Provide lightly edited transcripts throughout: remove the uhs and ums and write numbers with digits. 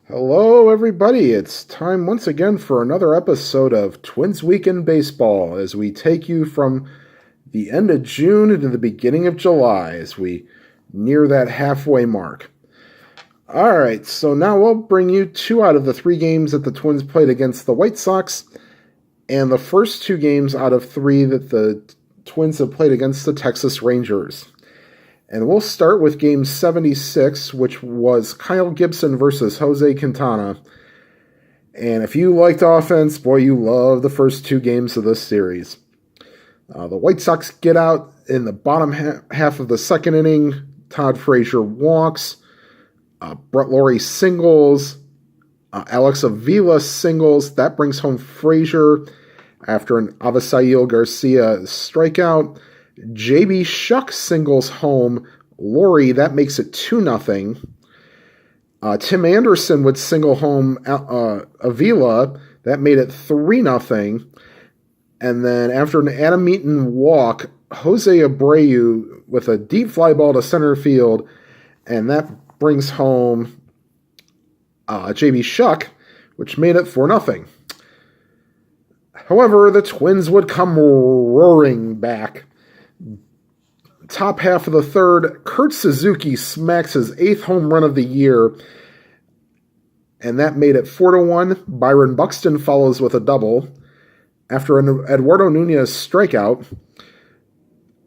Hello, everybody. It's time once again for another episode of Twins Week in Baseball as we take you from the end of June into the beginning of July as we near that halfway mark. All right, so now we'll bring you two out of the three games that the Twins played against the White Sox and the first two games out of three that the Twins have played against the Texas Rangers. And we'll start with game 76, which was Kyle Gibson versus Jose Quintana. And if you liked offense, boy, you love the first two games of this series. The White Sox get out in the bottom half of the second inning. Todd Frazier walks. Brett Lawrie singles. Alex Avila singles. That brings home Frazier after an Avisail Garcia strikeout. J.B. Shuck singles home Lawrie. That makes it 2-0. Tim Anderson would single home Avila. That made it 3-0. And then after an Adam Eaton walk, Jose Abreu with a deep fly ball to center field. And that brings home J.B. Shuck, which made it 4-0. However, the Twins would come roaring back. Top half of the third, Kurt Suzuki smacks his 8th home run of the year, and that made it 4-1. Byron Buxton follows with a double. After an Eduardo Nunez strikeout,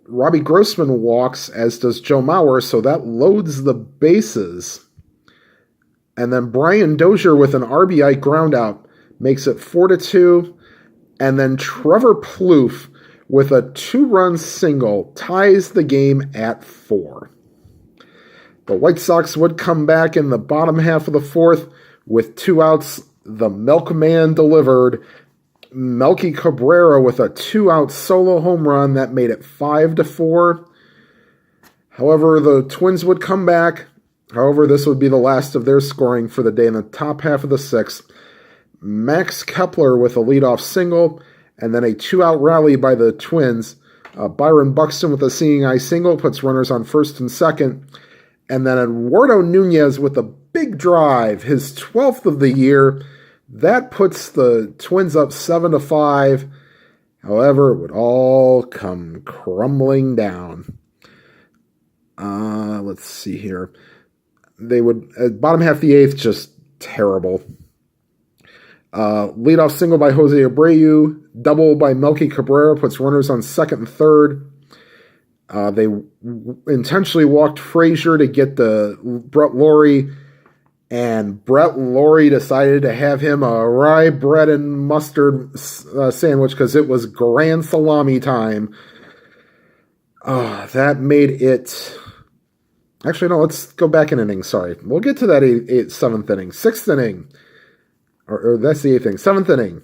Robbie Grossman walks, as does Joe Mauer, so that loads the bases. And then Brian Dozier with an RBI groundout makes it 4-2. And then Trevor Plouffe with a 2-run single ties the game at 4. The White Sox would come back in the bottom half of the fourth with 2 outs. The milkman delivered. Melky Cabrera with a 2-out solo home run that made it 5-4. However, the Twins would come back. However, this would be the last of their scoring for the day in the top half of the sixth. Max Kepler with a leadoff single, and then a 2-out rally by the Twins. Byron Buxton with a seeing eye single puts runners on first and second. And then Eduardo Nunez with a big drive, his 12th of the year. That puts the Twins up 7-5. However, it would all come crumbling down. Let's see here. They would, bottom half of the eighth, just terrible. Leadoff single by Jose Abreu, double by Melky Cabrera puts runners on second and third. They intentionally walked Frazier to get the Brett Lawrie, and Brett Lawrie decided to have him a rye bread and mustard sandwich because it was grand salami time. That made it... Actually, no, let's go back an inning. Sorry. We'll get to that 7th inning. 6th inning. Or that's the 8th inning. 7th inning.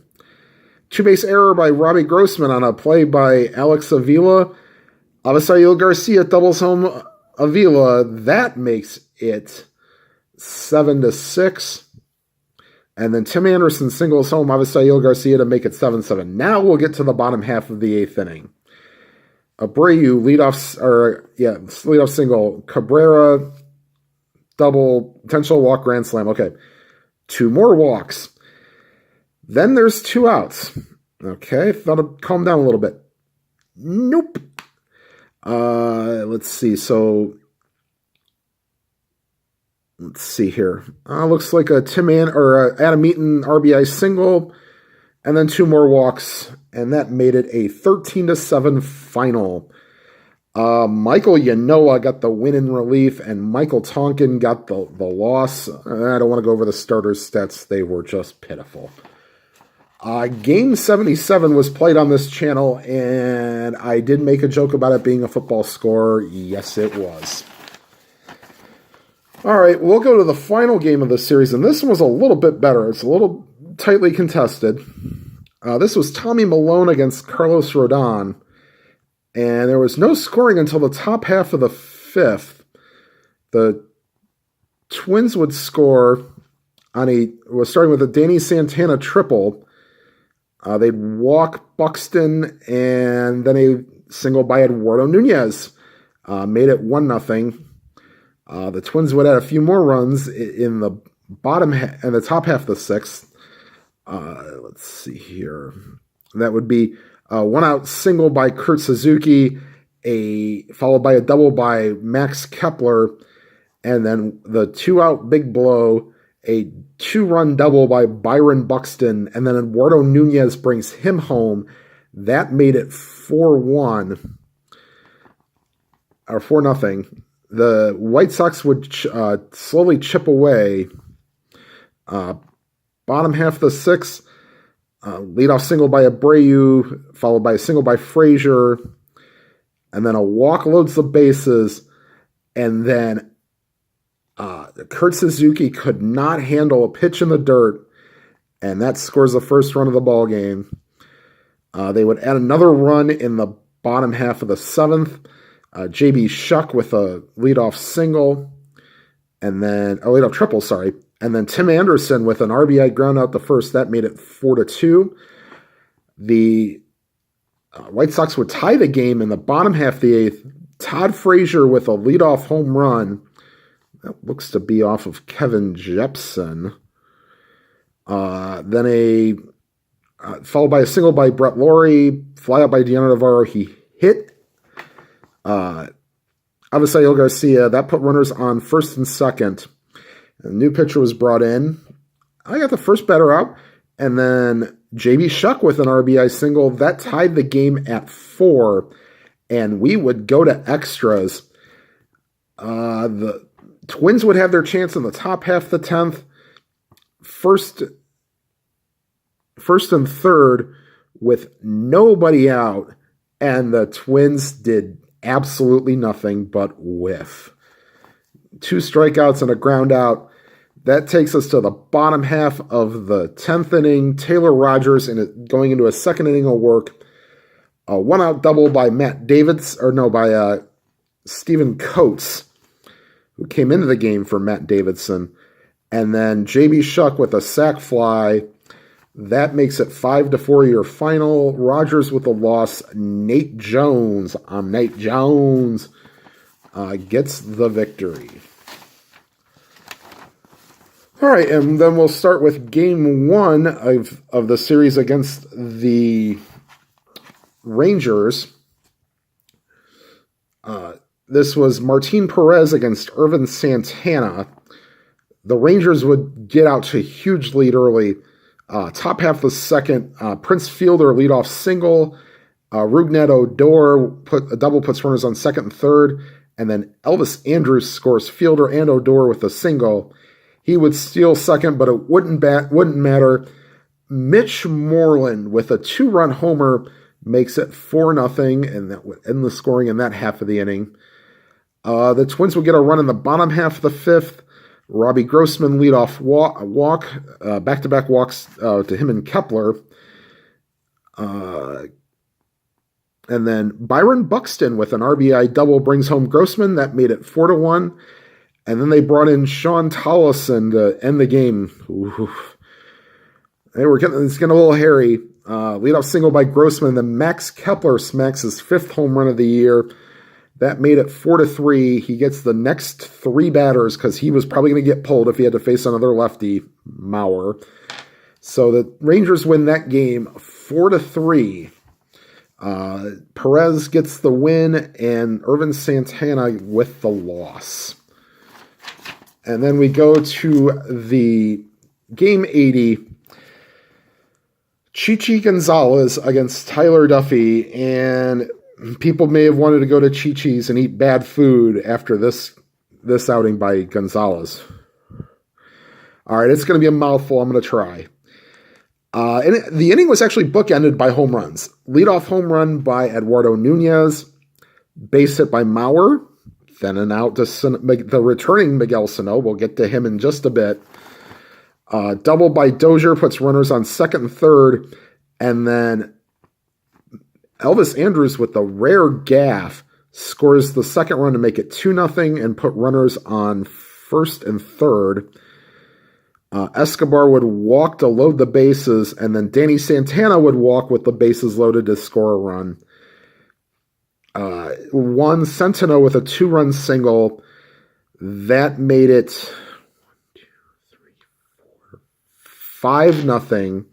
2-base error by Robbie Grossman on a play by Alex Avila. Avisail Garcia doubles home Avila. That makes it 7-6. And then Tim Anderson singles home Avisail Garcia to make it 7-7. Now we'll get to the bottom half of the 8th inning. Abreu leadoff single. Cabrera double, potential walk, grand slam. Okay. 2 more walks. Then there's 2 outs. Okay, thought I'd calm down a little bit. Nope. Let's see. So, let's see here. Looks like a Adam Eaton RBI single, and then 2 more walks, and that made it a 13-7 final. Michael Yanoa got the win in relief, and Michael Tonkin got the loss. I don't want to go over the starters' stats. They were just pitiful. Game 77 was played on this channel, and I did make a joke about it being a football score. Yes, it was. All right, we'll go to the final game of the series, and this one was a little bit better. It's a little tightly contested. This was Tommy Milone against Carlos Rodon. And there was no scoring until the top half of the 5th. The Twins would score starting with a Danny Santana triple. They'd walk Buxton, and then a single by Eduardo Nunez made it 1-0. The Twins would add a few more runs in the and the top half of the sixth. Let's see here. That would be a one-out single by Kurt Suzuki, followed by a double by Max Kepler, and then the two-out big blow, a two-run double by Byron Buxton, and then Eduardo Nunez brings him home. That made it 4-1, or 4-0. The White Sox would slowly chip away. Bottom half of the sixth, leadoff single by Abreu, followed by a single by Frazier, and then a walk loads the bases, and then Kurt Suzuki could not handle a pitch in the dirt, and that scores the first run of the ball game. They would add another run in the bottom half of the seventh. J.B. Shuck with a leadoff single, and then leadoff triple, sorry. And then Tim Anderson with an RBI ground out the first. That made it 4-2. The White Sox would tie the game in the bottom half of the eighth. Todd Frazier with a leadoff home run. That looks to be off of Kevin Jepsen. Then followed by a single by Brett Lawrie. Fly out by Dioner Navarro. He hit Avisail Garcia. That put runners on first and second. A new pitcher was brought in. I got the first batter out. And then J.B. Shuck with an RBI single. That tied the game at 4. And we would go to extras. The Twins would have their chance in the top half of the 10th. First and third with nobody out. And the Twins did absolutely nothing but whiff. 2 strikeouts and a ground out. That takes us to the bottom half of the 10th inning. Taylor Rogers going into a second inning of work. A one-out double by Stephen Coates, who came into the game for Matt Davidson. And then J.B. Shuck with a sac fly. That makes it 5-4 your final. Rogers with a loss. Nate Jones gets the victory. All right, and then we'll start with game 1 of the series against the Rangers. This was Martin Perez against Ervin Santana. The Rangers would get out to a huge lead early. Top half of the second, Prince Fielder leadoff single. Rougned Odor puts runners on second and third. And then Elvis Andrus scores Fielder and Odor with a single. He would steal second, but it wouldn't matter. Mitch Moreland with a 2-run homer makes it 4-0, and that would end the scoring in that half of the inning. The Twins would get a run in the bottom half of the 5th. Robbie Grossman leadoff walk, back-to-back walks to him and Kepler. And then Byron Buxton with an RBI double brings home Grossman. That made it 4-1. And then they brought in Sean Tollison to end the game. It's getting a little hairy. Leadoff single by Grossman. Then Max Kepler smacks his 5th home run of the year. That made it 4-3. He gets the next 3 batters because he was probably going to get pulled if he had to face another lefty, Mauer. So the Rangers win that game 4-3. Perez gets the win and Ervin Santana with the loss. And then we go to the game 80. Chichi Gonzalez against Tyler Duffy. And people may have wanted to go to Chi-Chi's and eat bad food after this outing by Gonzalez. All right, it's going to be a mouthful. I'm going to try. The inning was actually bookended by home runs. Leadoff home run by Eduardo Nunez. Base hit by Mauer. Then an out to the returning Miguel Sano. We'll get to him in just a bit. Double by Dozier puts runners on second and third. And then Elvis Andrus with the rare gaff scores the second run to make it 2-0 and put runners on first and third. Escobar would walk to load the bases, and then Danny Santana would walk with the bases loaded to score a run. Juan Centeno with a 2-run single. That made it 1, 2, 3, 5-0.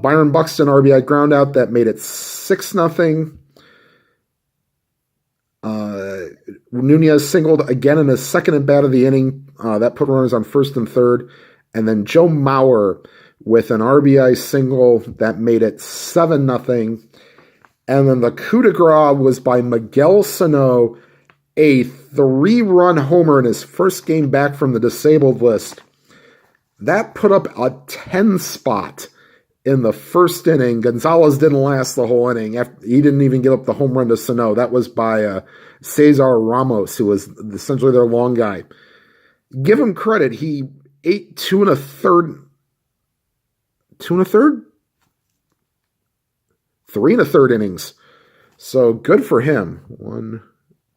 Byron Buxton RBI ground out that made it 6-0. Nunez singled again in his second at bat of the inning. That put runners on first and third. And then Joe Mauer with an RBI single that made it 7-0. And then the coup de grace was by Miguel Sano, a 3-run homer in his first game back from the disabled list. That put up a 10 spot in the first inning. Gonzalez didn't last the whole inning. He didn't even give up the home run to Sano. That was by Cesar Ramos, who was essentially their long guy. Give him credit. He ate 2 1/3. 2 1/3? 3 1/3 innings. So good for him. 1,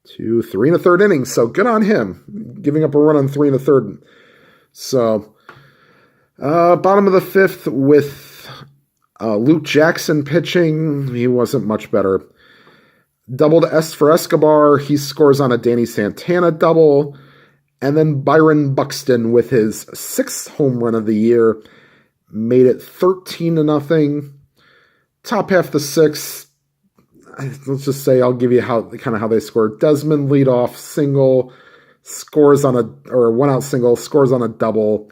2, 3 1/3 innings. So good on him, giving up a run on 3 1/3. So bottom of the fifth with Luke Jackson pitching. He wasn't much better. Double to S for Escobar. He scores on a Danny Santana double. And then Byron Buxton with his 6th home run of the year made it 13-0. Top half the 6th. Let's just say I'll give you how they scored. Desmond leadoff single, scores on a 1 out single, scores on a double.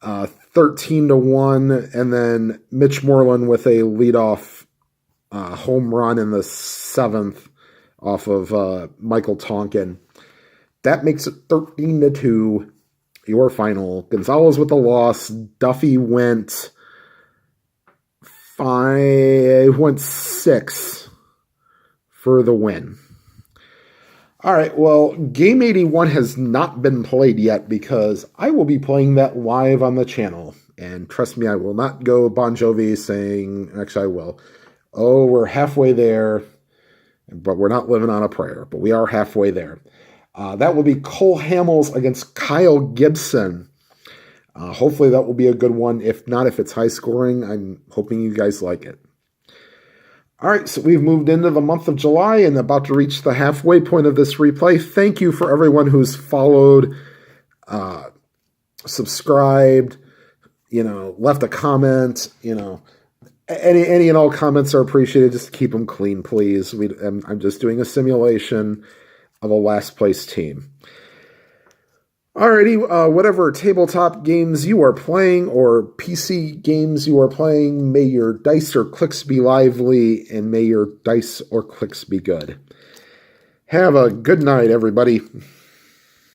13-1, and then Mitch Moreland with a leadoff home run in the 7th off of Michael Tonkin. That makes it 13-2. Your final. Gonzalez with the loss. Duffy went 6 for the win. All right, well, Game 81 has not been played yet because I will be playing that live on the channel. And trust me, I will not go Bon Jovi saying, actually I will, oh, we're halfway there, but we're not living on a prayer, but we are halfway there. That will be Cole Hamels against Kyle Gibson. Hopefully that will be a good one. If not, if it's high scoring, I'm hoping you guys like it. All right, so we've moved into the month of July and about to reach the halfway point of this replay. Thank you for everyone who's followed, subscribed, left a comment, any and all comments are appreciated. Just keep them clean, please. I'm just doing a simulation of a last place team. Alrighty, whatever tabletop games you are playing or PC games you are playing, may your dice or clicks be lively and may your dice or clicks be good. Have a good night, everybody.